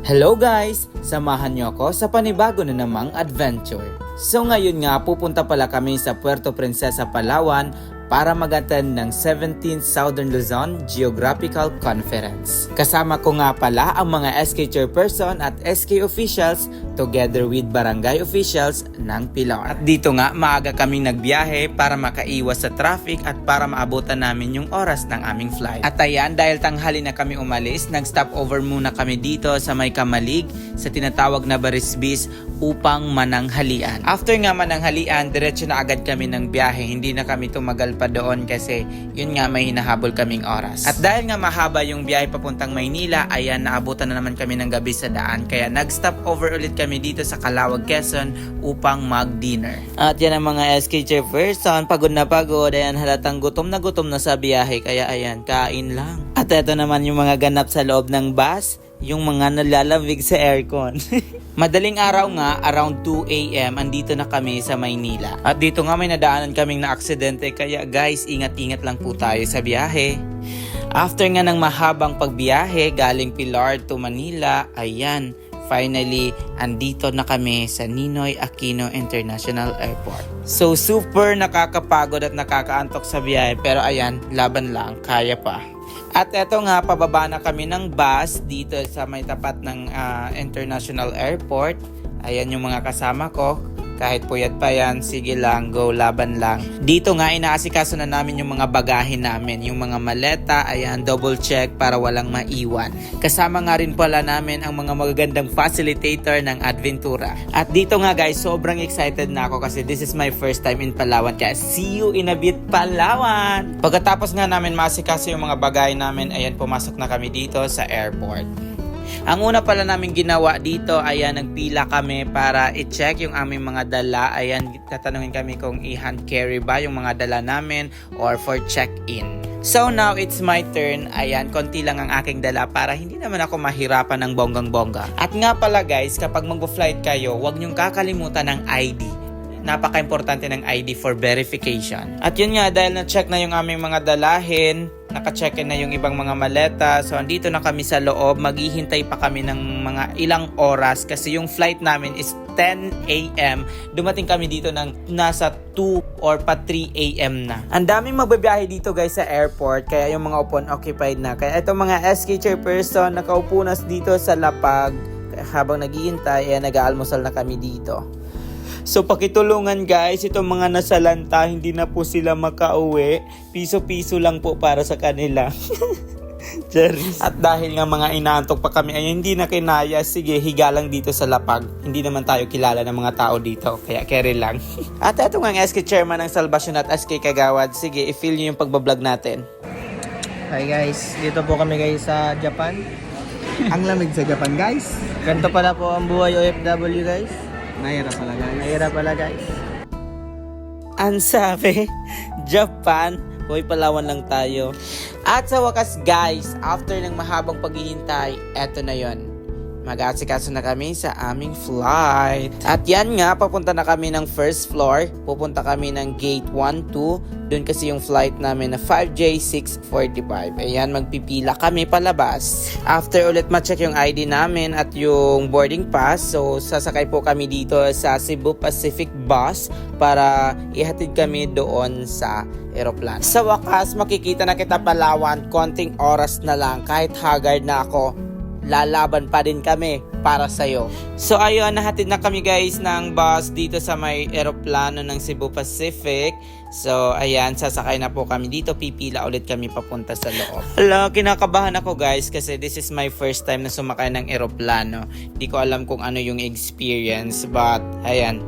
Hello guys! Samahan niyo ako sa panibago na namang adventure. So ngayon nga pupunta pala kami sa Puerto Princesa, Palawan para mag-attend ng 17th Southern Luzon Geographical Conference. Kasama ko nga pala ang mga SK Chairperson at SK officials together with barangay officials ng Pilar. At dito nga maaga kaming nagbiyahe para makaiwas sa traffic at para maabutan namin yung oras ng aming flight. At ayan, dahil tanghali na kami umalis, nag-stop over muna kami dito sa May Kamalig sa tinatawag na Barisbis upang mananghalian. After nga mananghalian, diretso na agad kami ng biyahe. Hindi na kami tumagal pa doon kasi yun nga may hinahabol kaming oras. At dahil nga mahaba yung biyahe papuntang Maynila, ayan, naabutan na naman kami ng gabi sa daan. Kaya nag-stop over ulit kami dito sa Calauag, Quezon upang mag-dinner. At yan ang mga SK Chairperson, pagod na pagod. Ayan, halatang gutom na sa biyahe. Kaya ayan, kain lang. At eto naman yung mga ganap sa loob ng bus, yung mga nalalamig sa aircon. Madaling araw nga, around 2 AM, andito na kami sa Maynila. At dito nga may nadaanan kaming na-aksidente, kaya guys, ingat-ingat lang po tayo sa biyahe. After nga ng mahabang pagbiyahe, galing Pilar to Manila, ayan, finally, andito na kami sa Ninoy Aquino International Airport. So, super nakakapagod at nakakaantok sa biyahe, pero ayan, laban lang, kaya pa. At eto nga, pababa na kami ng bus dito sa may tapat ng International Airport. Ayan yung mga kasama ko. Kahit puyat pa yan, sige lang, go, laban lang. Dito nga, inaasikaso na namin yung mga bagahe namin. Yung mga maleta, ayan, double check para walang maiwan. Kasama nga rin pala namin ang mga magagandang facilitator ng Adventura. At dito nga guys, sobrang excited na ako kasi this is my first time in Palawan. Kaya see you in a bit, Palawan! Pagkatapos nga namin maasikaso yung mga bagahe namin, ayan, pumasok na kami dito sa airport. Ang una pala namin ginawa dito, ayan, nagpila kami para i-check yung aming mga dala. Ayan, tatanungin kami kung i-hand carry ba yung mga dala namin or for check-in. So now, it's my turn. Ayan, konti lang ang aking dala para hindi naman ako mahirapan ng bonggang-bongga. At nga pala guys, kapag mag-flight kayo, huwag niyong kakalimutan ng ID. Napaka-importante ng ID for verification. At yun nga, dahil na-check na yung aming mga dalahin, naka-check-in na yung ibang mga maleta. So, andito na kami sa loob. Maghihintay pa kami ng mga ilang oras kasi yung flight namin is 10 AM. Dumating kami dito ng nasa 2 or pa 3 AM na. Ang daming magbabiyahe dito guys sa airport, kaya yung mga upuan occupied na. Kaya itong mga SK Chairperson, nakaupo na dito sa lapag. Habang naghihintay, nag-aalmusal na kami dito. So pakitulungan guys, itong mga nasa lanta, hindi na po sila makauwi. Piso-piso lang po para sa kanila. Charis. At dahil nga mga inaantok pa kami, ay hindi na kinaya, sige, higa lang dito sa lapag. Hindi naman tayo kilala ng mga tao dito, kaya carry lang. At ito nga ang SK Chairman ng Salvacion at SK Kagawad, sige, i-feel nyo yung pagbablog natin. Hi guys, dito po kami guys sa Japan. Ang lamig sa Japan, guys. Ganito pala po ang buhay OFW guys. Nahirap pala, guys. Mahirap pala guys. Ang sabi, Japan, hoy Palawan lang tayo. At sa wakas guys, after ng mahabang paghihintay, eto na yon. Mag-aasikaso na kami sa aming flight. At yan nga, papunta na kami ng first floor. Pupunta kami ng gate 1-2. Doon kasi yung flight namin na 5J645. Ayan, magpipila kami palabas. After ulit ma-check yung ID namin at yung boarding pass, so sasakay po kami dito sa Cebu Pacific Bus para ihatid kami doon sa aeroplano. Sa wakas, makikita na kita Palawan. Konting oras na lang. Kahit haggard na ako, lalaban pa din kami para sa'yo. So ayun, nahatid na kami guys ng bus dito sa may aeroplano ng Cebu Pacific. So ayan, sasakay na po kami dito. Pipila ulit kami papunta sa loob. Hala, kinakabahan ako guys kasi this is my first time na sumakay ng aeroplano. Hindi ko alam kung ano yung experience, but ayan,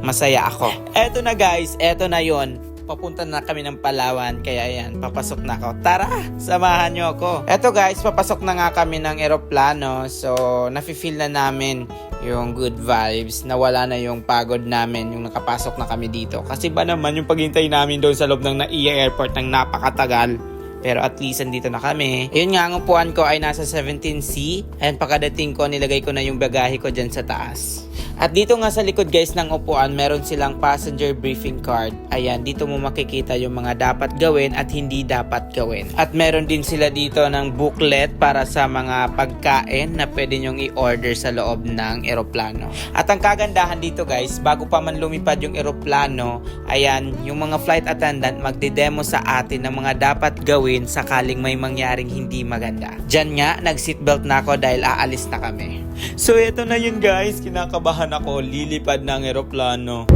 masaya ako. Eto na guys, eto na yon. Papunta na kami ng Palawan, kaya ayan, papasok na ako. Tara, samahan nyo ako. Eto guys, papasok na nga kami ng eroplano. So, nafe-feel na namin yung good vibes. Nawala na yung pagod namin, yung nakapasok na kami dito. Kasi ba naman yung paghintay namin doon sa loob ng NAIA Airport ng napakatagal. Pero at least andito na kami. Ayun nga, ang upuan ko ay nasa 17C. And pagkadating ko, nilagay ko na yung bagahe ko dyan sa taas. At dito nga sa likod guys ng upuan, meron silang passenger briefing card. Ayan, dito mo makikita yung mga dapat gawin at hindi dapat gawin. At meron din sila dito ng booklet para sa mga pagkain na pwede nyong i-order sa loob ng eroplano. At ang kagandahan dito guys, bago pa man lumipad yung eroplano, ayan, yung mga flight attendant magde-demo sa atin ng mga dapat gawin sakaling may mangyaring hindi maganda. Diyan nga, nag-seatbelt na ako dahil aalis na kami. So eto na yun guys, kinakabahan ako, lilipad ng eroplano.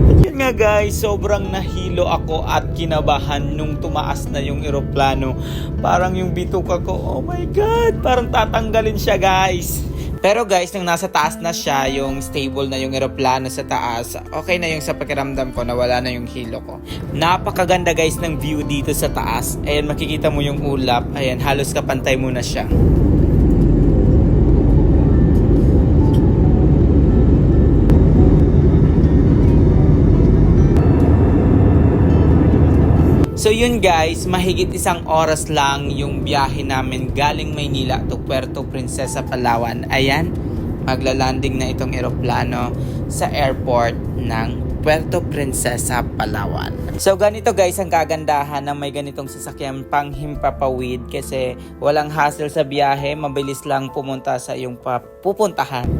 At yun nga guys, sobrang nahilo ako at kinabahan nung tumaas na yung eroplano. Parang yung bituka ko, oh my god, parang tatanggalin siya guys. Pero guys, nung nasa taas na siya, yung stable na yung eroplano sa taas, okay na yung sa pakiramdam ko na wala na yung hilo ko. Napakaganda guys ng view dito sa taas. Ayan, makikita mo yung ulap. Ayan, halos kapantay mo na siya. So yun guys, mahigit 1 oras lang yung biyahe namin galing Maynila to Puerto Princesa, Palawan. Ayan, maglalanding na itong eroplano sa airport ng Puerto Princesa, Palawan. So ganito guys ang kagandahan ng may ganitong sasakyan pang himpapawid kasi walang hassle sa biyahe, mabilis lang pumunta sa iyong pupuntahan.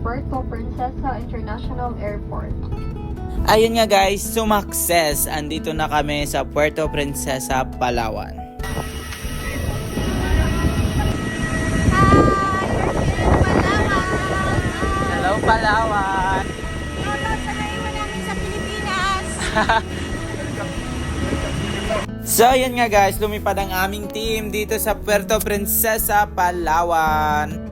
Puerto Princesa International Airport. Ayun nga guys, sumakses. Andito na kami sa Puerto Princesa, Palawan. Hello, Palawan! Sanay mo namin sa Pilipinas! So, yan nga guys, lumipad ang aming team dito sa Puerto Princesa, Palawan.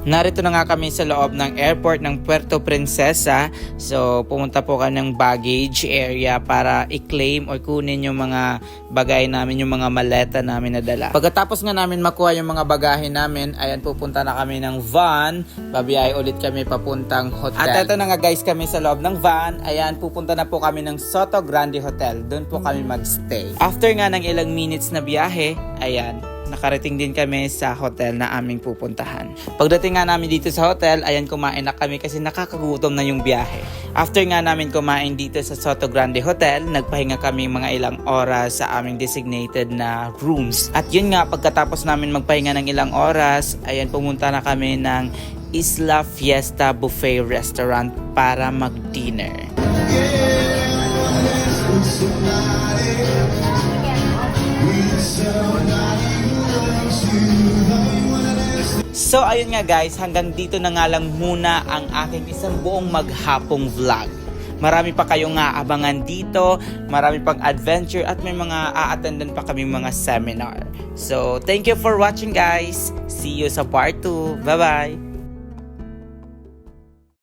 Narito na nga kami sa loob ng airport ng Puerto Princesa. So, pumunta po kami ng baggage area para i-claim o kunin yung mga bagay namin, yung mga maleta namin na dala. Pagkatapos nga namin makuha yung mga bagahe namin, ayan, pupunta na kami ng van. Babiyay ulit kami papuntang hotel. At ito na nga guys, kami sa loob ng van. Ayan, pupunta na po kami ng Soto Grande Hotel. Doon po kami magstay. After nga ng ilang minutes na biyahe, ayan, nakarating din kami sa hotel na aming pupuntahan. Pagdating nga namin dito sa hotel, ayan, kumain na kami kasi nakakagutom na yung biyahe. After nga namin kumain dito sa Soto Grande Hotel, nagpahinga kami mga ilang oras sa aming designated na rooms. At yun nga, pagkatapos namin magpahinga ng ilang oras, ayan, pumunta na kami ng Isla Fiesta Buffet Restaurant para mag-dinner. So ayun nga guys, hanggang dito na nga lang muna ang aking isang buong maghapong vlog. Marami pa kayong aabangan dito, marami pang adventure at may mga a-attendan pa kaming mga seminar. So thank you for watching guys. See you sa part 2. Bye bye!